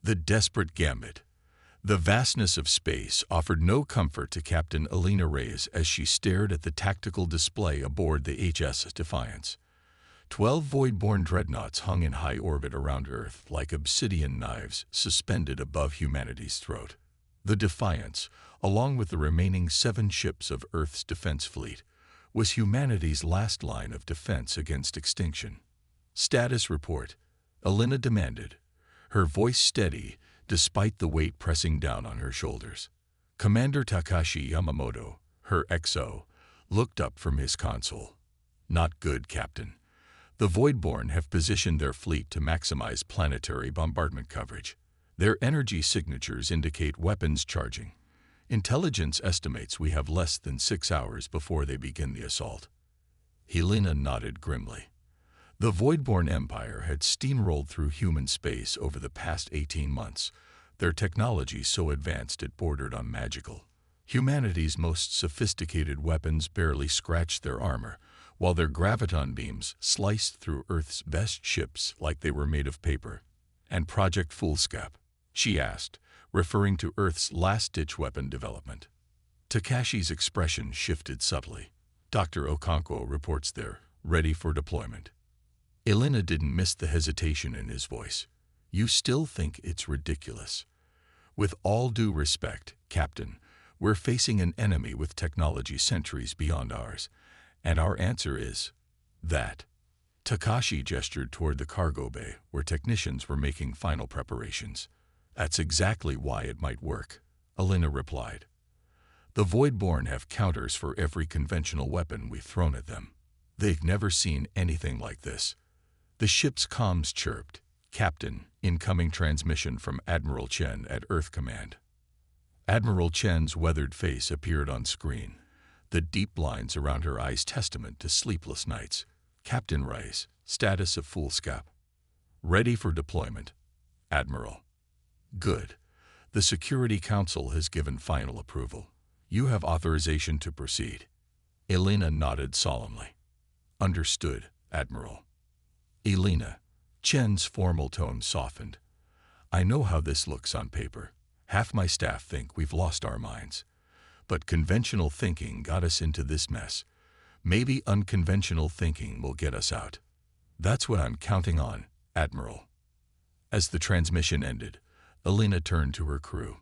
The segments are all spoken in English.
The desperate gambit. The vastness of space offered no comfort to Captain Elena Reyes as she stared at the tactical display aboard the HSS Defiance. 12 void-borne dreadnoughts hung in high orbit around Earth like obsidian knives suspended above humanity's throat. The Defiance, along with the remaining 7 ships of Earth's defense fleet, was humanity's last line of defense against extinction. "Status report," Elena demanded, her voice steady despite the weight pressing down on her shoulders. Commander Takashi Yamamoto, her XO, looked up from his console. "Not good, Captain. The Voidborn have positioned their fleet to maximize planetary bombardment coverage. Their energy signatures indicate weapons charging. Intelligence estimates we have less than 6 hours before they begin the assault." Helena nodded grimly. The Voidborn Empire had steamrolled through human space over the past 18 months, their technology so advanced it bordered on magical. Humanity's most sophisticated weapons barely scratched their armor, while their graviton beams sliced through Earth's best ships like they were made of paper. "And Project Foolscap?" she asked, referring to Earth's last-ditch weapon development. Takashi's expression shifted subtly. "Dr. Okonkwo reports they're ready for deployment." Elena didn't miss the hesitation in his voice. "You still think it's ridiculous? With all due respect, Captain, we're facing an enemy with technology centuries beyond ours, and our answer is that." Takashi gestured toward the cargo bay, where technicians were making final preparations. "That's exactly why it might work," Elena replied. "The Voidborn have counters for every conventional weapon we've thrown at them. They've never seen anything like this." The ship's comms chirped. "Captain, incoming transmission from Admiral Chen at Earth Command." Admiral Chen's weathered face appeared on screen, the deep lines around her eyes testament to sleepless nights. "Captain Rice, status of Foolscap." "Ready for deployment, Admiral." "Good. The Security Council has given final approval. You have authorization to proceed." Elena nodded solemnly. "Understood, Admiral." "Elena," Chen's formal tone softened. "I know how this looks on paper. Half my staff think we've lost our minds. But conventional thinking got us into this mess. Maybe unconventional thinking will get us out. That's what I'm counting on, Admiral." As the transmission ended, Elena turned to her crew.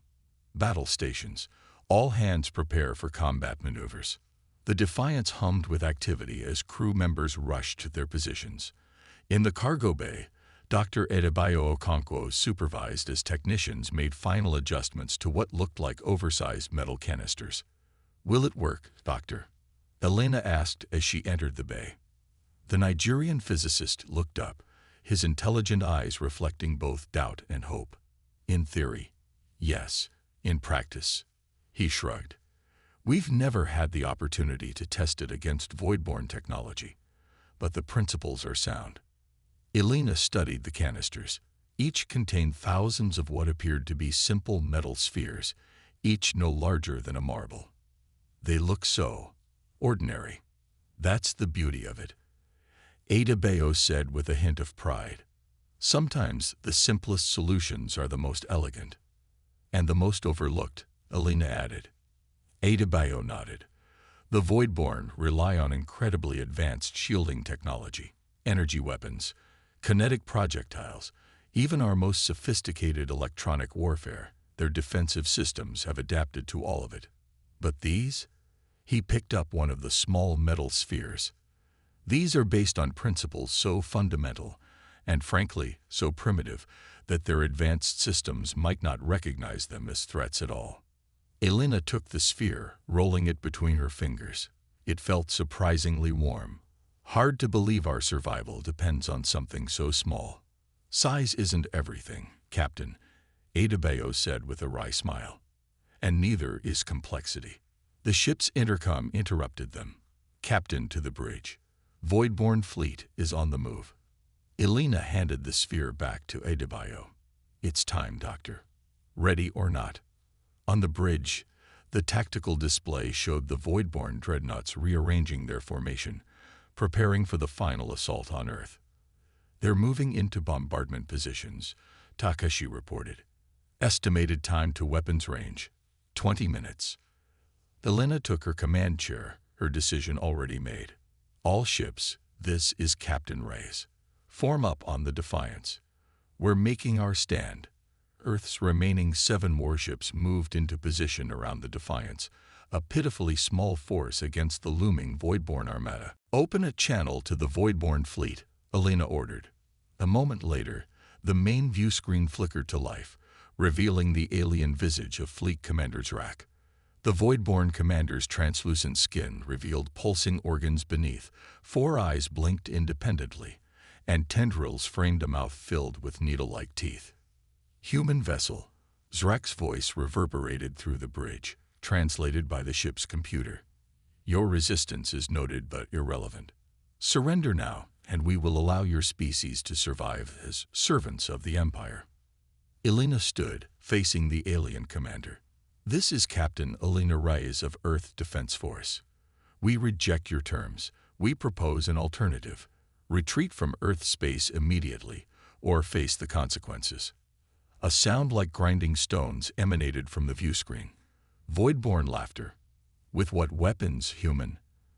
"Battle stations. All hands prepare for combat maneuvers." The Defiance hummed with activity as crew members rushed to their positions. In the cargo bay, Dr. Adebayo Okonkwo supervised as technicians made final adjustments to what looked like oversized metal canisters. "Will it work, Doctor?" Elena asked as she entered the bay. The Nigerian physicist looked up, his intelligent eyes reflecting both doubt and hope. "In theory, yes. In practice," he shrugged. "We've never had the opportunity to test it against Voidborn technology, but the principles are sound." Elena studied the canisters. Each contained thousands of what appeared to be simple metal spheres, each no larger than a marble. "They look so ordinary. That's the beauty of it," Adebayo said with a hint of pride. "Sometimes the simplest solutions are the most elegant." "And the most overlooked," Elena added. Adebayo nodded. "The Voidborn rely on incredibly advanced shielding technology, energy weapons, kinetic projectiles, even our most sophisticated electronic warfare. Their defensive systems have adapted to all of it. But these?" He picked up one of the small metal spheres. "These are based on principles so fundamental, and frankly, so primitive, that their advanced systems might not recognize them as threats at all." Elena took the sphere, rolling it between her fingers. It felt surprisingly warm. "Hard to believe our survival depends on something so small." "Size isn't everything, Captain," Adebayo said with a wry smile. "And neither is complexity." The ship's intercom interrupted them. "Captain to the bridge. Voidborn fleet is on the move." Elena handed the sphere back to Adebayo. "It's time, Doctor. Ready or not." On the bridge, the tactical display showed the Voidborn dreadnoughts rearranging their formation, preparing for the final assault on Earth. "They're moving into bombardment positions," Takashi reported. Estimated time to weapons range, 20 minutes. Elena took her command chair, her decision already made. All ships, this is Captain Reyes. Form up on the Defiance. We're making our stand. Earth's remaining 7 warships moved into position around the Defiance, a pitifully small force against the looming Voidborn armada. Open a channel to the Voidborn fleet, Elena ordered. A moment later, the main view screen flickered to life, revealing the alien visage of Fleet Commander Zrak. The Voidborn commander's translucent skin revealed pulsing organs beneath, 4 eyes blinked independently, and tendrils framed a mouth filled with needle-like teeth. Human vessel. Zrak's voice reverberated through the bridge, translated by the ship's computer. Your resistance is noted but irrelevant. Surrender now, and we will allow your species to survive as servants of the Empire. Elena stood, facing the alien commander. This is Captain Elena Reyes of Earth Defense Force. We reject your terms. We propose an alternative. Retreat from Earth space immediately, or face the consequences. A sound like grinding stones emanated from the view screen. Voidborn laughter. With what weapons, human?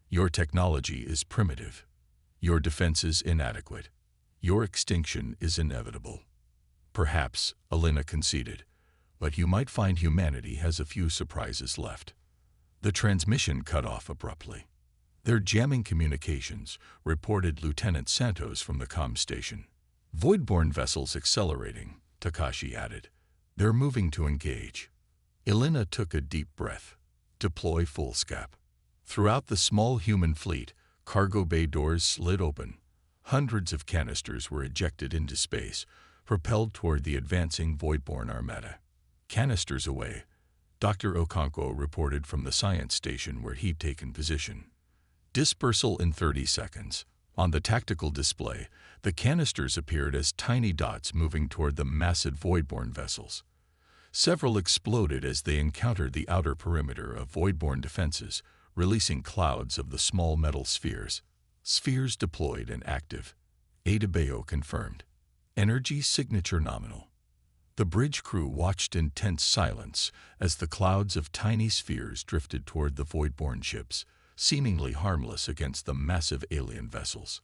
Your technology is primitive. Your defenses inadequate. Your extinction is inevitable. Perhaps, Elena conceded, but you might find humanity has a few surprises left. The transmission cut off abruptly. They're jamming communications, reported Lieutenant Santos from the comm station. Voidborn vessels accelerating, Takashi added. They're moving to engage. Elena took a deep breath. Deploy full SCAP. Throughout the small human fleet, cargo bay doors slid open. Hundreds of canisters were ejected into space, propelled toward the advancing Voidborn armada. Canisters away, Dr. Okonkwo reported from the science station where he'd taken position. Dispersal in 30 seconds. On the tactical display, the canisters appeared as tiny dots moving toward the massive Voidborn vessels. Several exploded as they encountered the outer perimeter of Voidborn defenses, releasing clouds of the small metal spheres. Spheres deployed and active. Adebayo confirmed. Energy signature nominal. The bridge crew watched in tense silence as the clouds of tiny spheres drifted toward the Voidborn ships, seemingly harmless against the massive alien vessels.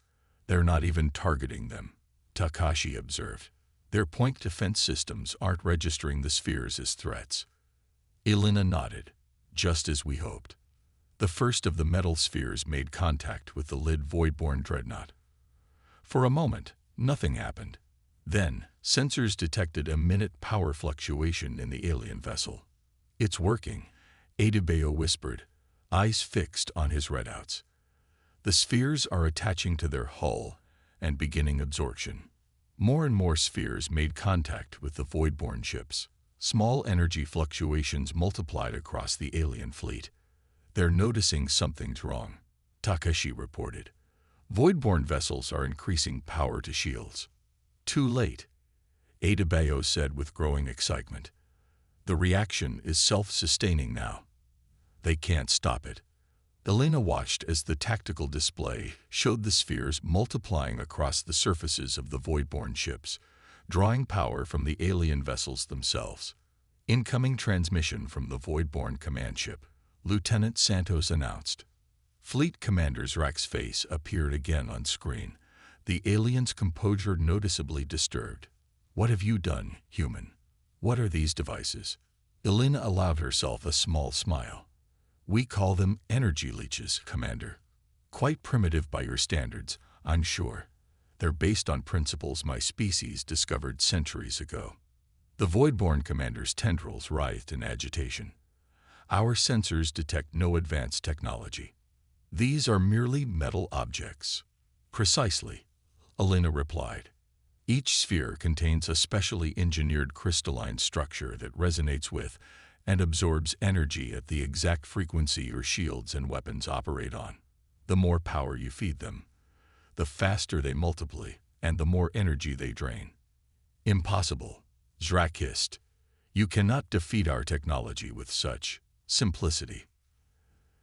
They're not even targeting them, Takashi observed. Their point defense systems aren't registering the spheres as threats. Elena nodded, just as we hoped. The first of the metal spheres made contact with the lid Voidborn dreadnought. For a moment, nothing happened. Then, sensors detected a minute power fluctuation in the alien vessel. It's working, Adebayo whispered, eyes fixed on his readouts. The spheres are attaching to their hull and beginning absorption. More and more spheres made contact with the Voidborn ships. Small energy fluctuations multiplied across the alien fleet. They're noticing something's wrong, Takashi reported. Voidborn vessels are increasing power to shields. Too late, Adebayo said with growing excitement. The reaction is self-sustaining now. They can't stop it. Elena watched as the tactical display showed the spheres multiplying across the surfaces of the Voidborn ships, drawing power from the alien vessels themselves. Incoming transmission from the Voidborn command ship, Lieutenant Santos announced. Fleet Commander Zrak's face appeared again on screen, the alien's composure noticeably disturbed. What have you done, human? What are these devices? Elena allowed herself a small smile. We call them energy leeches, Commander. Quite primitive by your standards, I'm sure. They're based on principles my species discovered centuries ago. The Voidborn commander's tendrils writhed in agitation. Our sensors detect no advanced technology. These are merely metal objects. Precisely, Elena replied. Each sphere contains a specially engineered crystalline structure that resonates with and absorbs energy at the exact frequency your shields and weapons operate on. The more power you feed them, the faster they multiply and the more energy they drain. Impossible, Zrak hissed. You cannot defeat our technology with such simplicity.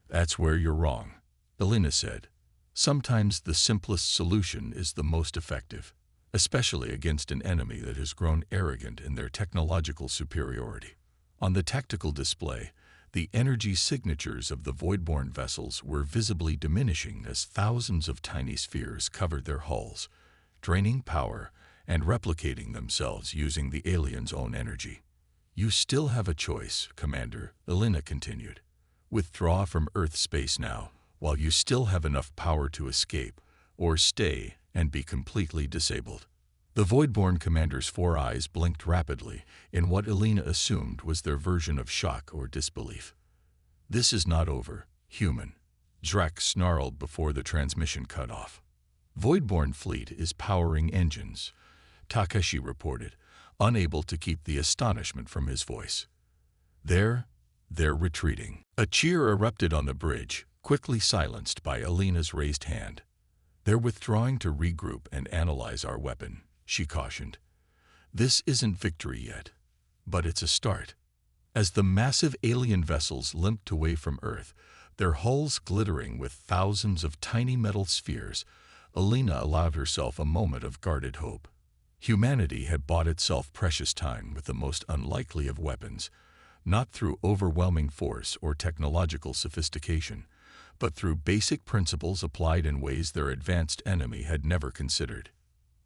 That's where you're wrong, Elena said. Sometimes the simplest solution is the most effective. especially against an enemy that has grown arrogant in their technological superiority. On the tactical display, the energy signatures of the void-borne vessels were visibly diminishing as thousands of tiny spheres covered their hulls, draining power and replicating themselves using the aliens' own energy. "You still have a choice, Commander," Elena continued. "Withdraw from Earth space now, while you still have enough power to escape, or stay and be completely disabled." The Voidborn commander's four eyes blinked rapidly in what Elena assumed was their version of shock or disbelief. "This is not over, human," Drax snarled before the transmission cut off. "Voidborn fleet is powering engines," Takeshi reported, unable to keep the astonishment from his voice. They're retreating." A cheer erupted on the bridge, quickly silenced by Elena's raised hand. "They're withdrawing to regroup and analyze our weapon," she cautioned. "This isn't victory yet, but it's a start." As the massive alien vessels limped away from Earth, their hulls glittering with thousands of tiny metal spheres, Elena allowed herself a moment of guarded hope. Humanity had bought itself precious time with the most unlikely of weapons, not through overwhelming force or technological sophistication, but through basic principles applied in ways their advanced enemy had never considered.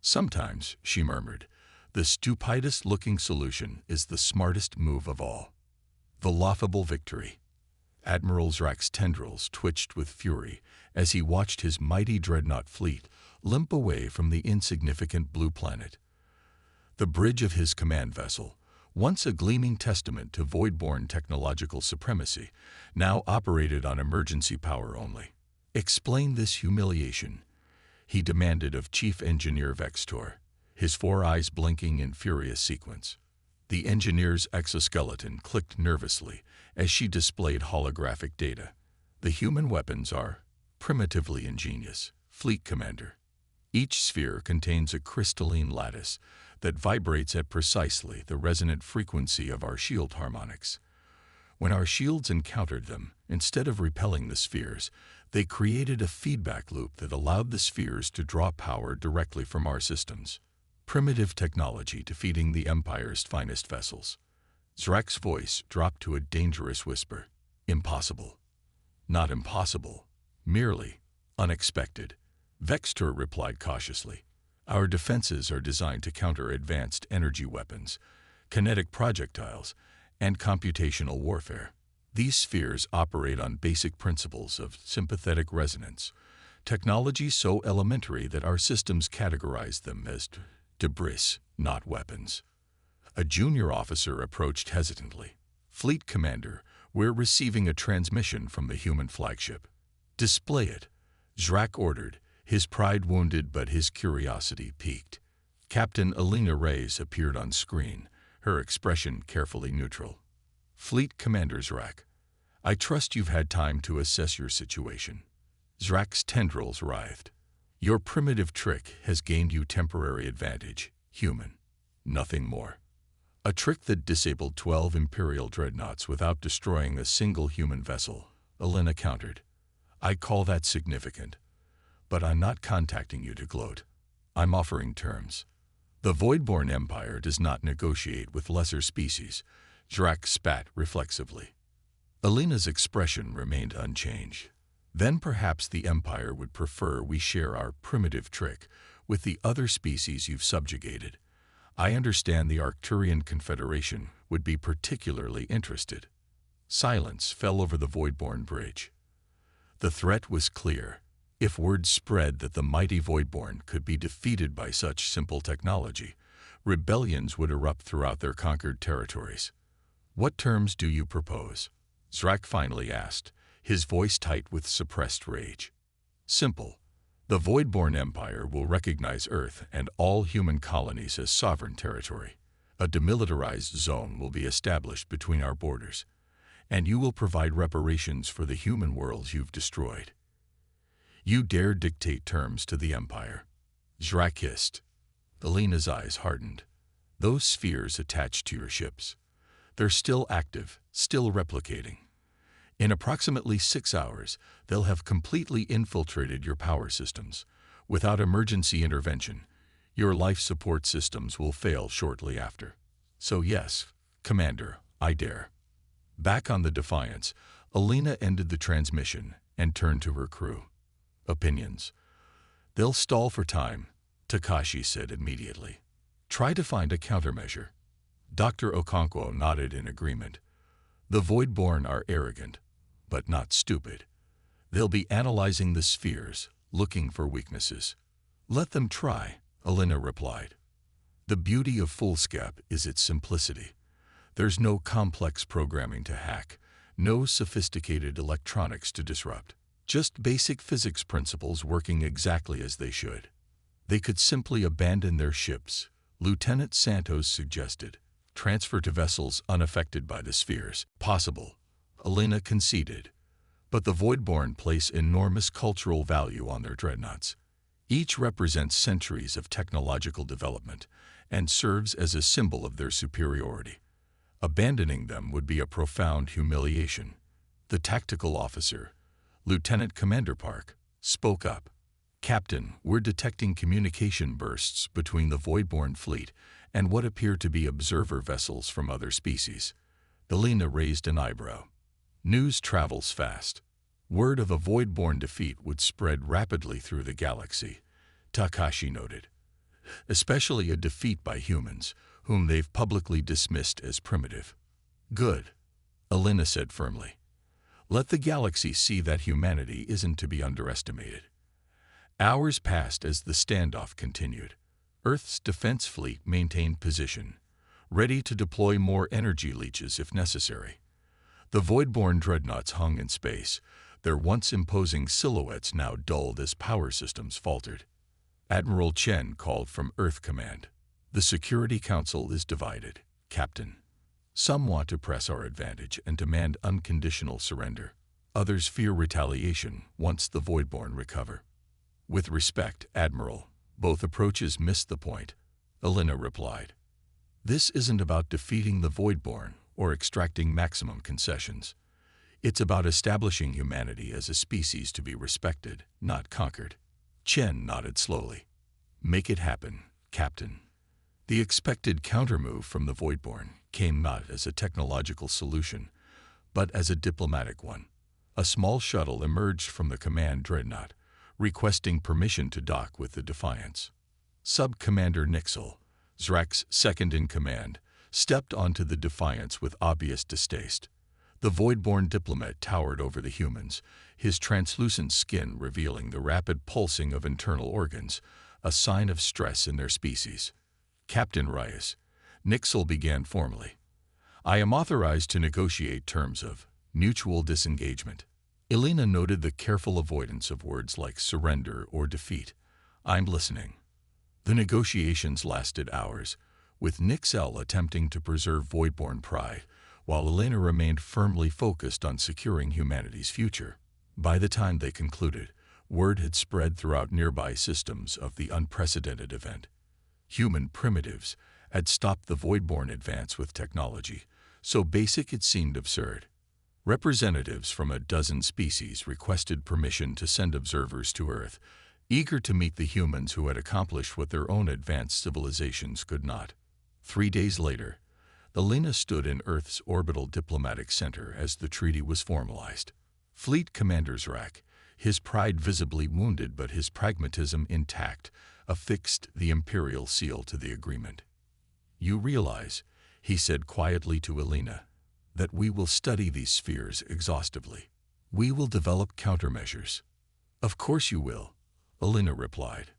"Sometimes," she murmured, "the stupidest-looking solution is the smartest move of all." The laughable victory. Admiral Zrak's tendrils twitched with fury as he watched his mighty dreadnought fleet limp away from the insignificant blue planet. The bridge of his command vessel, once a gleaming testament to void-borne technological supremacy, now operated on emergency power only. "Explain this humiliation," he demanded of Chief Engineer Vextor, his four eyes blinking in furious sequence. The engineer's exoskeleton clicked nervously as she displayed holographic data. "The human weapons are primitively ingenious, Fleet Commander. Each sphere contains a crystalline lattice that vibrates at precisely the resonant frequency of our shield harmonics. When our shields encountered them, instead of repelling the spheres, they created a feedback loop that allowed the spheres to draw power directly from our systems. Primitive technology defeating the Empire's finest vessels." Zrak's voice dropped to a dangerous whisper. "Impossible." "Not impossible, merely unexpected," Vextor replied cautiously. "Our defenses are designed to counter advanced energy weapons, kinetic projectiles, and computational warfare. These spheres operate on basic principles of sympathetic resonance, technology so elementary that our systems categorize them as debris, not weapons." A junior officer approached hesitantly. "Fleet Commander, we're receiving a transmission from the human flagship." "Display it," Zrak ordered, his pride wounded but his curiosity piqued. Captain Elena Reyes appeared on screen, her expression carefully neutral. "Fleet Commander Zrak, I trust you've had time to assess your situation." Zrak's tendrils writhed. "Your primitive trick has gained you temporary advantage, human. Nothing more." "A trick that disabled 12 Imperial dreadnoughts without destroying a single human vessel," Elena countered. "I call that significant. But I'm not contacting you to gloat. I'm offering terms." "The Voidborn Empire does not negotiate with lesser species," Zrak spat reflexively. Elena's expression remained unchanged. "Then perhaps the Empire would prefer we share our primitive trick with the other species you've subjugated. I understand the Arcturian Confederation would be particularly interested." Silence fell over the Voidborn bridge. The threat was clear. If word spread that the mighty Voidborn could be defeated by such simple technology, rebellions would erupt throughout their conquered territories. "What terms do you propose?" Zrak finally asked, his voice tight with suppressed rage. "Simple. The Voidborn Empire will recognize Earth and all human colonies as sovereign territory. A demilitarized zone will be established between our borders, and you will provide reparations for the human worlds you've destroyed." "You dare dictate terms to the Empire?" Zrak hissed. Elena's eyes hardened. "Those spheres attached to your ships. They're still active, still replicating. In approximately 6 hours, they'll have completely infiltrated your power systems. Without emergency intervention, Your life support systems will fail shortly after. So yes, Commander, I dare. Back on the Defiance, Alina ended the transmission and turned to her crew. Opinions. They'll stall for time, Takashi said immediately. Try to find a countermeasure. Dr. Okonkwo nodded in agreement. The Voidborn are arrogant, but not stupid. They'll be analyzing the spheres, looking for weaknesses. Let them try, Alina replied. The beauty of Foolscap is its simplicity. There's no complex programming to hack, no sophisticated electronics to disrupt. Just basic physics principles working exactly as they should. They could simply abandon their ships, Lieutenant Santos suggested. Transfer to vessels unaffected by the spheres. Possible, Alina conceded. But the Voidborn place enormous cultural value on their dreadnoughts. Each represents centuries of technological development and serves as a symbol of their superiority. Abandoning them would be a profound humiliation. The tactical officer, Lieutenant Commander Park, spoke up. Captain, we're detecting communication bursts between the Voidborn fleet and what appear to be observer vessels from other species. Alina raised an eyebrow. News travels fast. Word of a Voidborn defeat would spread rapidly through the galaxy, Takashi noted. Especially a defeat by humans, whom they've publicly dismissed as primitive. Good, Alina said firmly. Let the galaxy see that humanity isn't to be underestimated. Hours passed as the standoff continued. Earth's defense fleet maintained position, ready to deploy more energy leeches if necessary. The Voidborn dreadnoughts hung in space, their once imposing silhouettes now dulled as power systems faltered. Admiral Chen called from Earth Command. The Security Council is divided, Captain. Some want to press our advantage and demand unconditional surrender. Others fear retaliation once the Voidborn recover. With respect, Admiral, both approaches miss the point, Alina replied. This isn't about defeating the Voidborn or extracting maximum concessions. It's about establishing humanity as a species to be respected, not conquered. Chen nodded slowly. Make it happen, Captain. The expected countermove from the Voidborn came not as a technological solution, but as a diplomatic one. A small shuttle emerged from the command dreadnought, requesting permission to dock with the Defiance. Sub-Commander Nixel, Zrak's second-in-command, stepped onto the Defiance with obvious distaste. The Voidborn diplomat towered over the humans, his translucent skin revealing the rapid pulsing of internal organs, a sign of stress in their species. Captain Reyes, Nixel began formally. I am authorized to negotiate terms of mutual disengagement. Alina noted the careful avoidance of words like surrender or defeat. I'm listening. The negotiations lasted hours, with Nixel attempting to preserve Voidborn pride, while Alina remained firmly focused on securing humanity's future. By the time they concluded, word had spread throughout nearby systems of the unprecedented event. Human primitives had stopped the Voidborn advance with technology, so basic it seemed absurd. Representatives from a dozen species requested permission to send observers to Earth, eager to meet the humans who had accomplished what their own advanced civilizations could not. 3 days later, Alina stood in Earth's orbital diplomatic center as the treaty was formalized. Fleet Commander Zrak, his pride visibly wounded but his pragmatism intact, affixed the imperial seal to the agreement. You realize, he said quietly to Alina, that we will study these spheres exhaustively. We will develop countermeasures. Of course you will, Alina replied.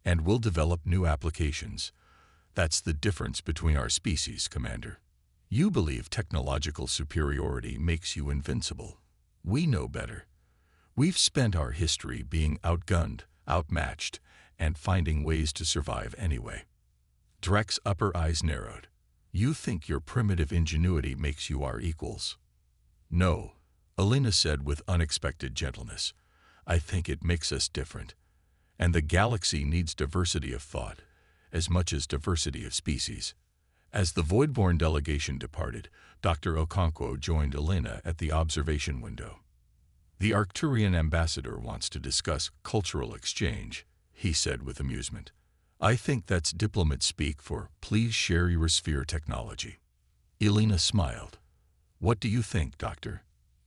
And we'll develop new applications. That's the difference between our species, Commander. You believe technological superiority makes you invincible. We know better. We've spent our history being outgunned, outmatched, and finding ways to survive anyway. Drek's upper eyes narrowed. You think your primitive ingenuity makes you our equals. No, Alina said with unexpected gentleness. I think it makes us different. And the galaxy needs diversity of thought, as much as diversity of species. As the Voidborn delegation departed, Dr. Okonkwo joined Alina at the observation window. The Arcturian ambassador wants to discuss cultural exchange, he said with amusement. I think that's diplomat speak for please share your sphere technology. Elena smiled. What do you think, Doctor?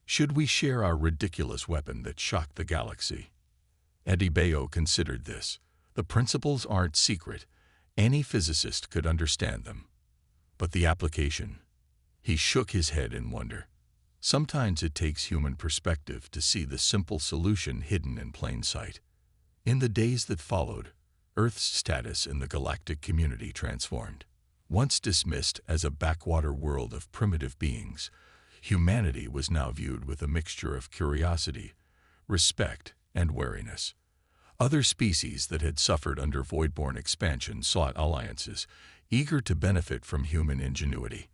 Should we share our ridiculous weapon that shocked the galaxy? Adebayo considered this. The principles aren't secret. Any physicist could understand them. But the application? He shook his head in wonder. Sometimes it takes human perspective to see the simple solution hidden in plain sight. In the days that followed, Earth's status in the galactic community transformed. Once dismissed as a backwater world of primitive beings, humanity was now viewed with a mixture of curiosity, respect, and wariness. Other species that had suffered under void-born expansion sought alliances, eager to benefit from human ingenuity.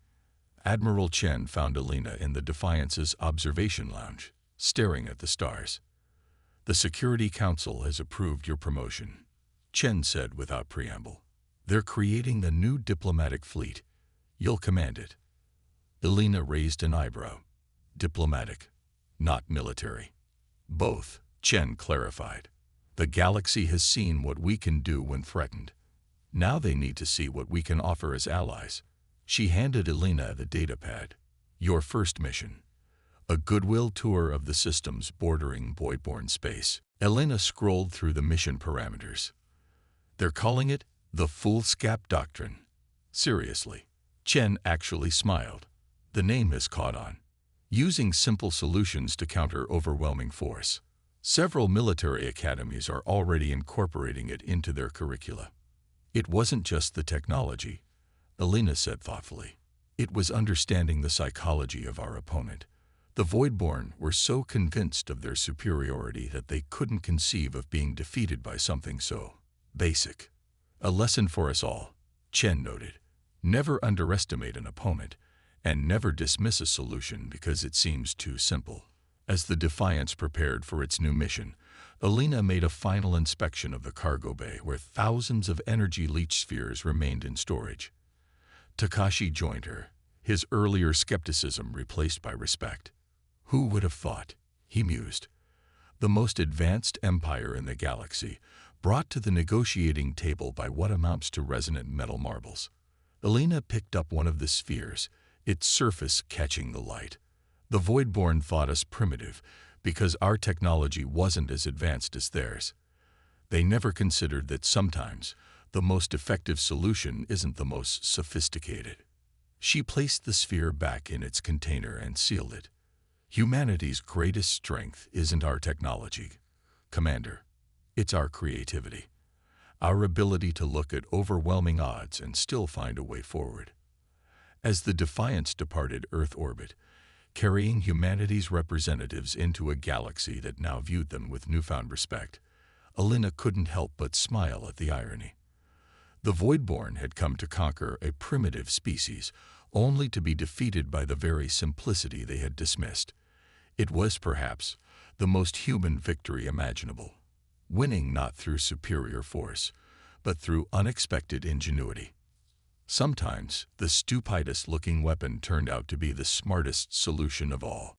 Admiral Chen found Elena in the Defiance's observation lounge, staring at the stars. The Security Council has approved your promotion, Chen said without preamble. They're creating the new diplomatic fleet. You'll command it. Elena raised an eyebrow. Diplomatic, not military. Both, Chen clarified. The galaxy has seen what we can do when threatened. Now they need to see what we can offer as allies. She handed Elena the datapad. Your first mission. A goodwill tour of the systems bordering void-born space. Elena scrolled through the mission parameters. They're calling it the Foolscap Doctrine. Seriously. Chen actually smiled. The name has caught on. Using simple solutions to counter overwhelming force. Several military academies are already incorporating it into their curricula. It wasn't just the technology, Elena said thoughtfully. It was understanding the psychology of our opponent. The Voidborn were so convinced of their superiority that they couldn't conceive of being defeated by something so basic. A lesson for us all, Chen noted. Never underestimate an opponent, and never dismiss a solution because it seems too simple. As the Defiance prepared for its new mission, Elena made a final inspection of the cargo bay where thousands of energy leech spheres remained in storage. Takashi joined her, his earlier skepticism replaced by respect. Who would have thought, he mused. The most advanced empire in the galaxy, brought to the negotiating table by what amounts to resonant metal marbles. Elena picked up one of the spheres, its surface catching the light. The Voidborn thought us primitive because our technology wasn't as advanced as theirs. They never considered that sometimes the most effective solution isn't the most sophisticated. She placed the sphere back in its container and sealed it. Humanity's greatest strength isn't our technology, Commander. It's our creativity. Our ability to look at overwhelming odds and still find a way forward. As the Defiance departed Earth orbit, carrying humanity's representatives into a galaxy that now viewed them with newfound respect, Elena couldn't help but smile at the irony. The Voidborn had come to conquer a primitive species, only to be defeated by the very simplicity they had dismissed. It was, perhaps, the most human victory imaginable, winning not through superior force, but through unexpected ingenuity. Sometimes, the stupidest-looking weapon turned out to be the smartest solution of all.